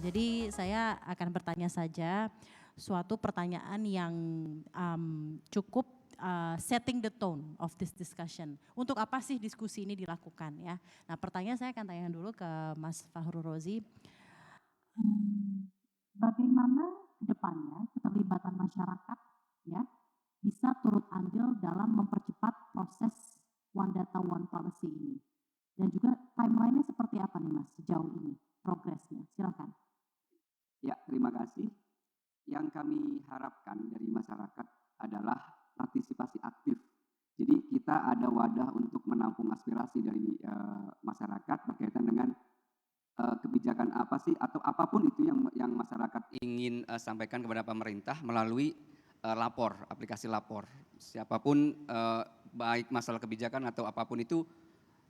Jadi saya akan bertanya saja suatu pertanyaan yang cukup setting the tone of this discussion. Untuk apa sih diskusi ini dilakukan ya? Nah pertanyaan saya akan tanya dulu ke Mas Fahru Rozi. Bagaimana ke depannya keterlibatan masyarakat ya bisa turut andil dalam mempercepat proses One Data One Policy ini? Dan juga timeline-nya seperti apa nih Mas sejauh ini progresnya? Silakan. Ya, terima kasih. Yang kami harapkan dari masyarakat adalah partisipasi aktif. Jadi kita ada wadah untuk menampung aspirasi dari masyarakat berkaitan dengan kebijakan apa sih atau apapun itu yang masyarakat ingin sampaikan kepada pemerintah melalui lapor, aplikasi lapor. Siapapun baik masalah kebijakan atau apapun itu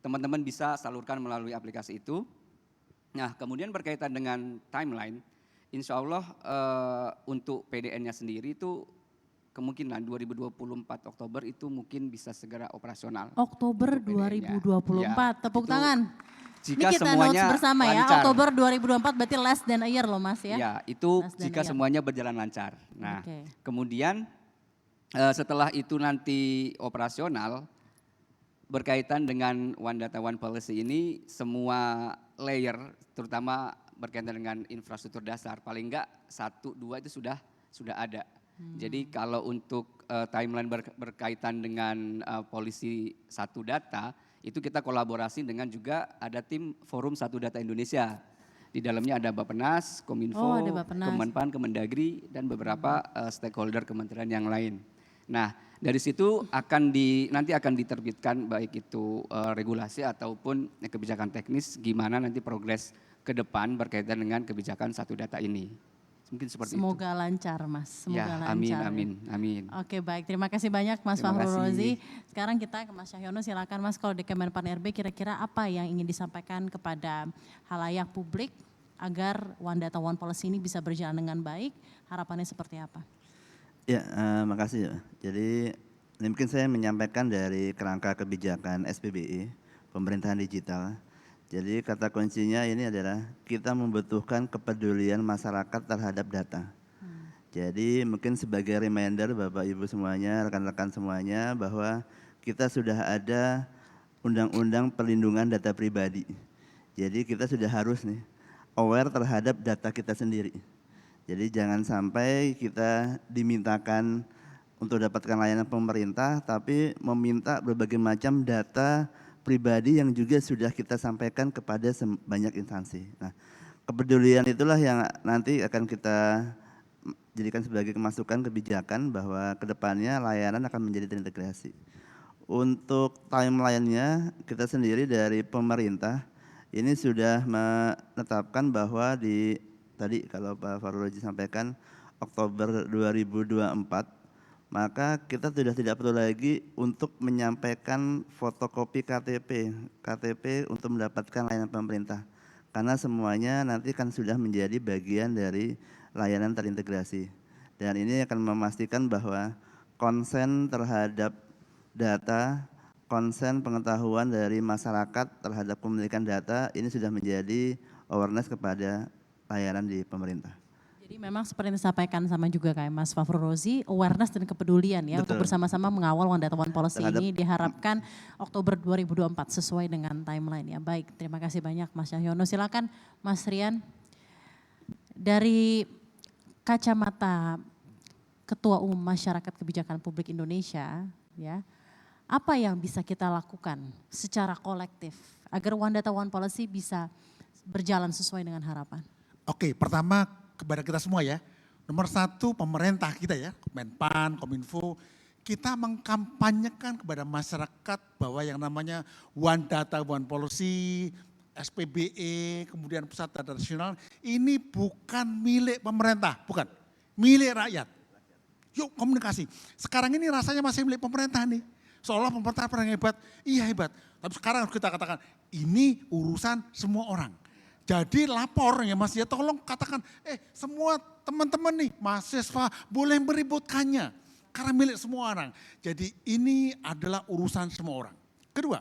teman-teman bisa salurkan melalui aplikasi itu. Nah, kemudian berkaitan dengan timeline, insya Allah untuk PDN-nya sendiri itu kemungkinan 2024 Oktober itu mungkin bisa segera operasional. Oktober 2024, ya, tepuk tangan. Jika ini kita semuanya notes bersama lancar. Ya, Oktober 2024 berarti less than a year loh Mas ya. Ya, itu jika semuanya berjalan lancar. Nah, kemudian setelah itu nanti operasional, berkaitan dengan One Data One Policy ini semua layer terutama berkaitan dengan infrastruktur dasar paling enggak 1, 2 itu sudah ada. Jadi kalau untuk timeline berkaitan dengan polisi satu data itu kita kolaborasi dengan juga ada tim Forum Satu Data Indonesia. Di dalamnya ada Bappenas, Kominfo, Kemenpan, Kemendagri dan beberapa stakeholder kementerian yang lain. Nah, dari situ nanti akan diterbitkan baik itu regulasi ataupun kebijakan teknis gimana nanti progres ke depan berkaitan dengan kebijakan satu data ini. Mungkin seperti Semoga itu. Lancar Mas, semoga ya, lancar. Amin. Oke baik, terima kasih banyak Mas Fahru Rozi. Sekarang kita ke Mas Cahyono, silakan Mas kalau di Kemenpan RB kira-kira apa yang ingin disampaikan kepada halayak publik agar One Data One Policy ini bisa berjalan dengan baik, harapannya seperti apa? Ya, makasih ya. Jadi mungkin saya menyampaikan dari kerangka kebijakan SPBI, pemerintahan digital. Jadi kata kuncinya ini adalah kita membutuhkan kepedulian masyarakat terhadap data. Jadi mungkin sebagai reminder Bapak Ibu semuanya, rekan-rekan semuanya bahwa kita sudah ada Undang-Undang Perlindungan Data Pribadi. Jadi kita sudah harus nih aware terhadap data kita sendiri. Jadi jangan sampai kita dimintakan untuk dapatkan layanan pemerintah tapi meminta berbagai macam data pribadi yang juga sudah kita sampaikan kepada banyak instansi. Nah, kepedulian itulah yang nanti akan kita jadikan sebagai masukan kebijakan bahwa kedepannya layanan akan menjadi terintegrasi. Untuk timeline-nya kita sendiri dari pemerintah ini sudah menetapkan bahwa tadi kalau Pak Fahru Rozi sampaikan Oktober 2024 maka kita sudah tidak perlu lagi untuk menyampaikan fotokopi KTP untuk mendapatkan layanan pemerintah. Karena semuanya nanti kan sudah menjadi bagian dari layanan terintegrasi. Dan ini akan memastikan bahwa konsen terhadap data, konsen pengetahuan dari masyarakat terhadap pemilikan data ini sudah menjadi awareness kepada layanan di pemerintah. Jadi memang seperti yang disampaikan sama juga kayak Mas Fahru Rozi, awareness dan kepedulian ya. Betul. Untuk bersama-sama mengawal One Data One Policy ini diharapkan Oktober 2024 sesuai dengan timeline ya. Baik, terima kasih banyak Mas Cahyono. Silakan Mas Rian. Dari kacamata Ketua Umum Masyarakat Kebijakan Publik Indonesia ya, apa yang bisa kita lakukan secara kolektif agar One Data One Policy bisa berjalan sesuai dengan harapan? Oke, pertama kepada kita semua ya, nomor 1 pemerintah kita ya, Menpan, Kominfo, kita mengkampanyekan kepada masyarakat bahwa yang namanya One Data One Policy, SPBE, kemudian Pusat Data Nasional, ini bukan milik pemerintah, bukan, milik rakyat. Yuk komunikasi, sekarang ini rasanya masih milik pemerintah nih, seolah pemerintah paling hebat, iya hebat, tapi sekarang harus kita katakan, ini urusan semua orang. Jadi lapor ya Mas ya, tolong katakan, semua teman-teman nih mahasiswa boleh meributkannya karena milik semua orang. Jadi ini adalah urusan semua orang. Kedua,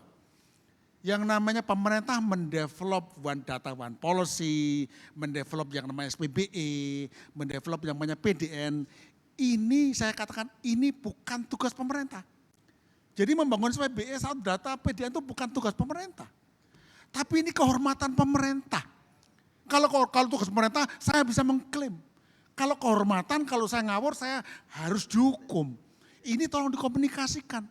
yang namanya pemerintah mendevelop One Data One Policy, mendevelop yang namanya SPBE, mendevelop yang namanya PDN, ini saya katakan ini bukan tugas pemerintah. Jadi membangun SPBE, satu data PDN itu bukan tugas pemerintah. Tapi ini kehormatan pemerintah. Kalau tugas pemerintah saya bisa mengklaim. Kalau kehormatan, kalau saya ngawur saya harus dihukum. Ini tolong dikomunikasikan.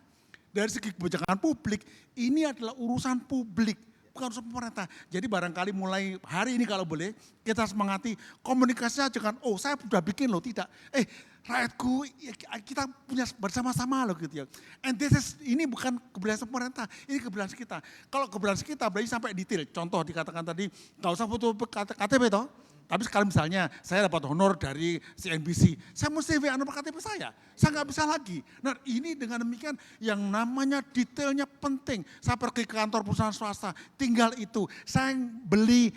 Dari segi kebijakan publik, ini adalah urusan publik, bukan urusan pemerintah. Jadi barangkali mulai hari ini kalau boleh, kita semangati komunikasinya jangan, oh saya sudah bikin loh, tidak. Rakyatku, kita punya bersama-sama loh gitu ya. And ini bukan kebebasan pemerintah, ini kebebasan kita. Kalau kebebasan kita berarti sampai detail. Contoh dikatakan tadi, nggak usah foto KTP toh. Tapi sekali misalnya saya dapat honor dari CNBC, saya mesti CV nomor KTP saya nggak bisa lagi. Nah ini dengan demikian yang namanya detailnya penting. Saya pergi ke kantor perusahaan swasta, tinggal itu. Saya beli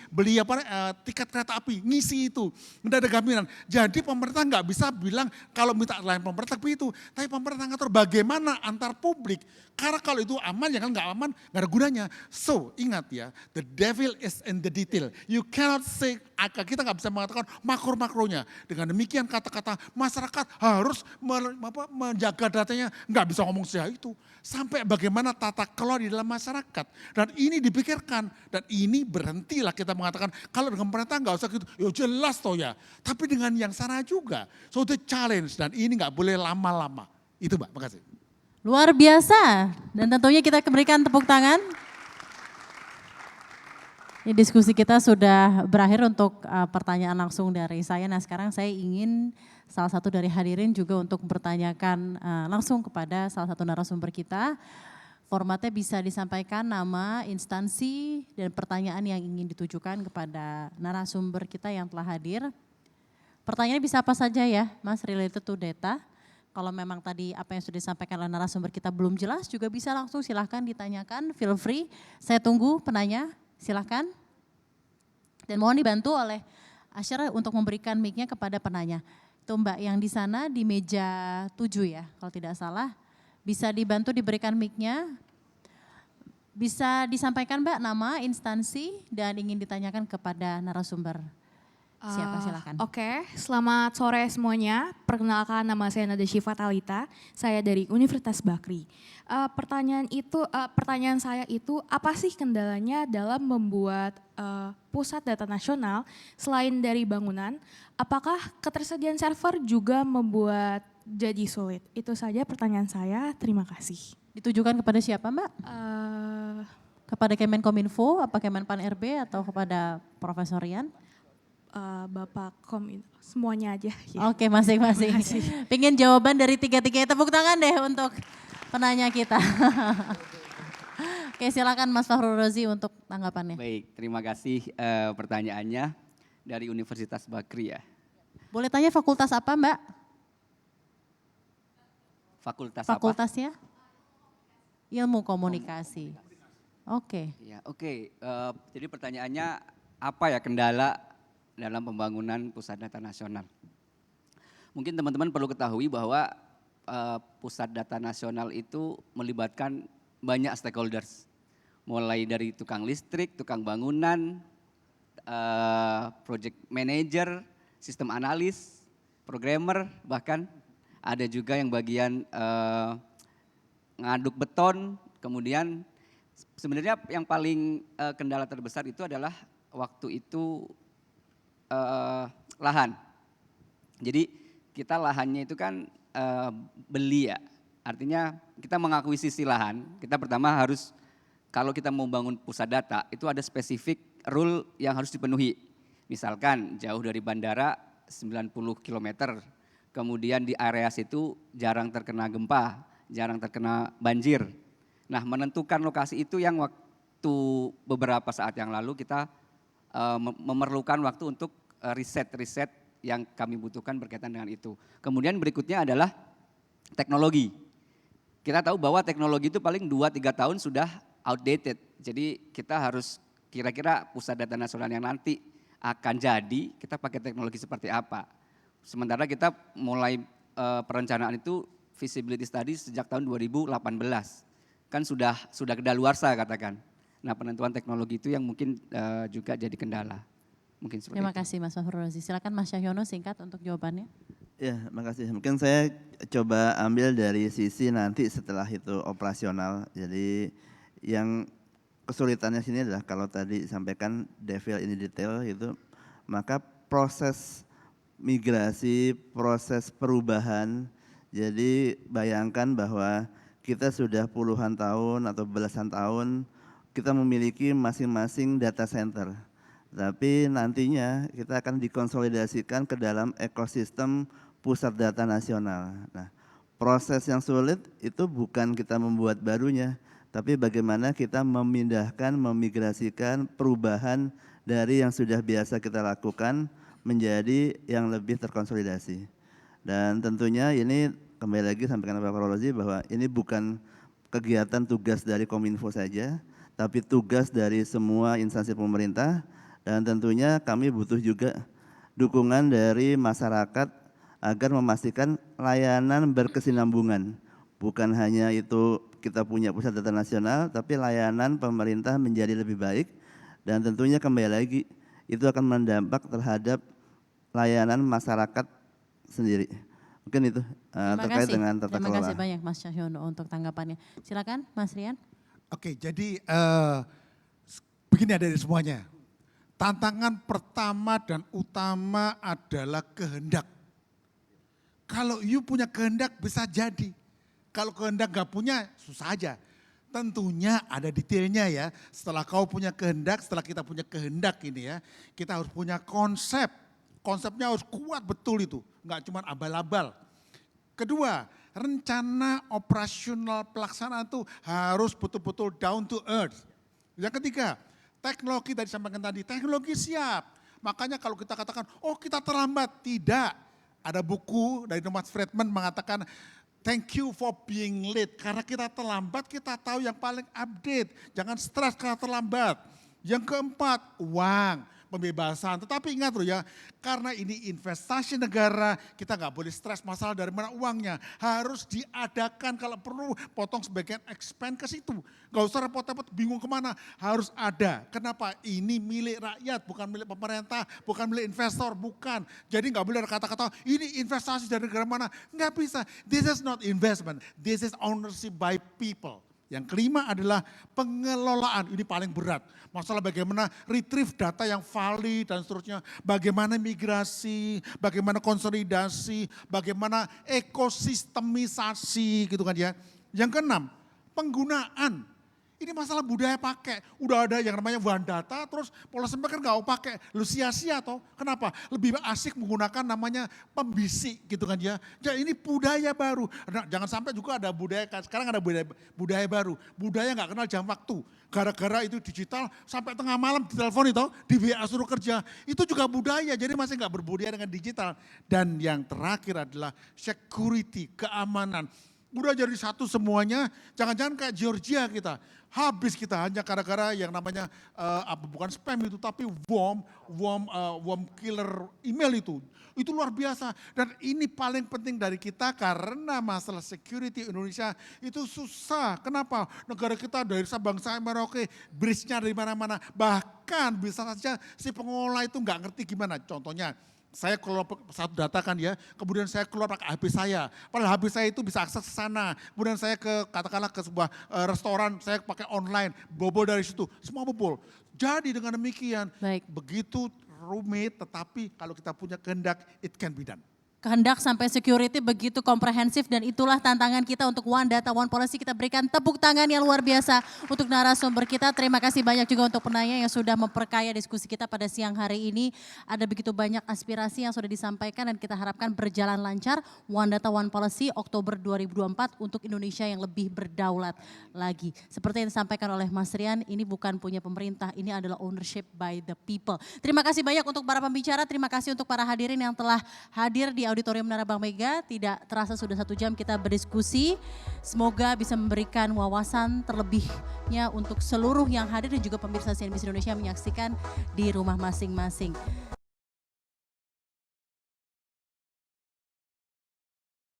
tiket kereta api, ngisi itu. Tidak ada gaminan. Jadi pemerintah nggak bisa bilang kalau minta lain pemerintah begitu. Tapi pemerintah ngatur bagaimana antar publik. Karena kalau itu aman, ya kan nggak aman, nggak ada gunanya. So ingat ya, the devil is in the detail. You cannot say, kita nggak bisa mengatakan makro-makronya. Dengan demikian kata-kata masyarakat harus menjaga datanya, nggak bisa ngomong sejauh itu. Sampai bagaimana tata kelola di dalam masyarakat. Dan ini dipikirkan, dan ini berhentilah kita mengatakan, kalau dengan pemerintah nggak usah gitu, ya jelas toh ya. Tapi dengan yang sana juga, so the challenge, dan ini nggak boleh lama-lama. Itu Mbak, makasih. Luar biasa, dan tentunya kita berikan tepuk tangan. Ini diskusi kita sudah berakhir untuk pertanyaan langsung dari saya. Nah sekarang saya ingin salah satu dari hadirin juga untuk bertanyakan langsung kepada salah satu narasumber kita. Formatnya bisa disampaikan nama, instansi, dan pertanyaan yang ingin ditujukan kepada narasumber kita yang telah hadir. Pertanyaannya bisa apa saja ya Mas, related to data. Kalau memang tadi apa yang sudah disampaikan oleh narasumber kita belum jelas juga bisa langsung silahkan ditanyakan, feel free. Saya tunggu penanya, silahkan. Dan mohon dibantu oleh Asyar untuk memberikan mic-nya kepada penanya. Itu Mbak yang di sana di meja 7 ya kalau tidak salah. Bisa dibantu diberikan mic-nya. Bisa disampaikan Mbak nama, instansi dan ingin ditanyakan kepada narasumber. Siapa silakan. Oke, selamat sore semuanya. Perkenalkan nama saya Nada Syifa Talita, saya dari Universitas Bakri. Pertanyaan saya itu apa sih kendalanya dalam membuat pusat data nasional selain dari bangunan? Apakah ketersediaan server juga membuat jadi sulit? Itu saja pertanyaan saya. Terima kasih. Ditujukan kepada siapa Mbak? Kepada Kemenkominfo, apa Kemenpan RB atau kepada Profesor Rian? Bapak semuanya aja. Ya. Oke masing-masing. Pengen jawaban dari tiga-tiga, tepuk tangan deh untuk penanya kita. Oke silakan Mas Fakhrul Razi untuk tanggapannya. Baik, terima kasih pertanyaannya dari Universitas Bakri ya. Boleh tanya fakultas apa Mbak? Fakultasnya? Ilmu komunikasi. Oke. Ya, oke. Jadi pertanyaannya apa ya kendala dalam pembangunan pusat data nasional. Mungkin teman-teman perlu ketahui bahwa pusat data nasional itu melibatkan banyak stakeholders. Mulai dari tukang listrik, tukang bangunan, project manager, sistem analis, programmer, bahkan ada juga yang bagian ngaduk beton. Kemudian sebenarnya yang paling kendala terbesar itu adalah waktu itu lahan. Jadi kita lahannya itu kan beli ya. Artinya kita mengakuisisi lahan, kita pertama harus kalau kita mau bangun pusat data itu ada spesifik rule yang harus dipenuhi. Misalkan jauh dari bandara 90 km, kemudian di area situ jarang terkena gempa, jarang terkena banjir. Nah menentukan lokasi itu yang waktu beberapa saat yang lalu kita memerlukan waktu untuk riset yang kami butuhkan berkaitan dengan itu. Kemudian berikutnya adalah teknologi. Kita tahu bahwa teknologi itu paling 2-3 tahun sudah outdated. Jadi kita harus kira-kira pusat data nasional yang nanti akan jadi, kita pakai teknologi seperti apa. Sementara kita mulai perencanaan itu feasibility study sejak tahun 2018. Kan sudah kedaluarsa katakan. Nah, penentuan teknologi itu yang mungkin juga jadi kendala. Mungkin seperti Terima itu. kasih Mas Fafrurozi. Silakan Mas Cahyono singkat untuk jawabannya. Ya, makasih. Mungkin saya coba ambil dari sisi nanti setelah itu operasional. Jadi yang kesulitannya sini adalah kalau tadi sampaikan devil ini detail itu, maka proses migrasi, proses perubahan. Jadi bayangkan bahwa kita sudah puluhan tahun atau belasan tahun kita memiliki masing-masing data center. Tapi nantinya kita akan dikonsolidasikan ke dalam ekosistem pusat data nasional. Nah, proses yang sulit itu bukan kita membuat barunya, tapi bagaimana kita memindahkan, memigrasikan perubahan dari yang sudah biasa kita lakukan menjadi yang lebih terkonsolidasi. Dan tentunya ini kembali lagi sampaikan Pak Fafrurozi bahwa ini bukan kegiatan tugas dari Kominfo saja, tapi tugas dari semua instansi pemerintah, dan tentunya kami butuh juga dukungan dari masyarakat agar memastikan layanan berkesinambungan. Bukan hanya itu kita punya pusat data nasional, tapi layanan pemerintah menjadi lebih baik, dan tentunya kembali lagi itu akan mendampak terhadap layanan masyarakat sendiri. Mungkin itu terkait dengan tata kelola. Terima kasih banyak Mas Cahyono untuk tanggapannya. Silakan Mas Rian. Oke, jadi begini ada dari semuanya. Tantangan pertama dan utama adalah kehendak. Kalau you punya kehendak bisa jadi. Kalau kehendak gak punya susah aja. Tentunya ada detailnya ya. Setelah kau punya kehendak, setelah kita punya kehendak ini ya. Kita harus punya konsep. Konsepnya harus kuat betul itu. Gak cuma abal-abal. Kedua, rencana operasional pelaksanaan itu harus betul-betul down to earth. Yang ketiga, teknologi tadi sampaikan tadi, teknologi siap. Makanya kalau kita katakan, oh kita terlambat. Tidak. Ada buku dari Thomas Friedman mengatakan, thank you for being late. Karena kita terlambat, kita tahu yang paling update. Jangan stres karena terlambat. Yang keempat, uang, pembebasan. Tetapi ingat loh ya, karena ini investasi negara, kita nggak boleh stres masalah dari mana uangnya. Harus diadakan kalau perlu, potong sebagian expense ke situ. Nggak usah repot-repot bingung kemana, harus ada. Kenapa? Ini milik rakyat, bukan milik pemerintah, bukan milik investor, bukan. Jadi nggak boleh ada kata-kata, ini investasi dari negara mana. Nggak bisa, this is not investment, this is ownership by people. Yang kelima adalah pengelolaan, ini paling berat. Masalah bagaimana retrieve data yang valid dan seterusnya. Bagaimana migrasi, bagaimana konsolidasi, bagaimana ekosistemisasi gitu kan ya. Yang keenam, penggunaan. Ini masalah budaya pakai. Udah ada yang namanya one data, terus policymaker nggak mau pakai. Lu sia-sia toh. Kenapa? Lebih asik menggunakan namanya pembisik gitu kan ya. Jadi ini budaya baru. Nah, jangan sampai juga ada budaya, sekarang ada budaya baru. Budaya nggak kenal jam waktu. Gara-gara itu digital sampai tengah malam ditelepon itu, di WA suruh kerja. Itu juga budaya, jadi masih nggak berbudaya dengan digital. Dan yang terakhir adalah security, keamanan. Udah jadi satu semuanya, jangan-jangan kayak Georgia kita. Habis kita hanya gara-gara yang namanya bukan spam itu, tapi worm killer email itu. Itu luar biasa. Dan ini paling penting dari kita karena masalah security Indonesia itu susah. Kenapa? Negara kita dari Sabang sampai Merauke, bridge-nya dari mana-mana. Bahkan bisa saja si pengelola itu nggak ngerti gimana. Contohnya, saya keluar satu data kan ya, kemudian saya keluar pakai HP saya. Padahal HP saya itu bisa akses ke sana. Kemudian saya katakanlah ke sebuah restoran, saya pakai online, bobol dari situ, semua bobol. Jadi dengan demikian, begitu rumit, tetapi kalau kita punya kehendak, it can be done. Kehendak sampai security begitu komprehensif dan itulah tantangan kita untuk One Data One Policy. Kita berikan tepuk tangan yang luar biasa untuk narasumber kita. Terima kasih banyak juga untuk penanya yang sudah memperkaya diskusi kita pada siang hari ini. Ada begitu banyak aspirasi yang sudah disampaikan dan kita harapkan berjalan lancar. One Data One Policy Oktober 2024 untuk Indonesia yang lebih berdaulat lagi. Seperti yang disampaikan oleh Mas Rian, ini bukan punya pemerintah, ini adalah ownership by the people. Terima kasih banyak untuk para pembicara, terima kasih untuk para hadirin yang telah hadir di Auditorium Menara Bank Mega. Tidak terasa sudah 1 jam kita berdiskusi. Semoga bisa memberikan wawasan terlebihnya untuk seluruh yang hadir dan juga pemirsa CNBC Indonesia menyaksikan di rumah masing-masing.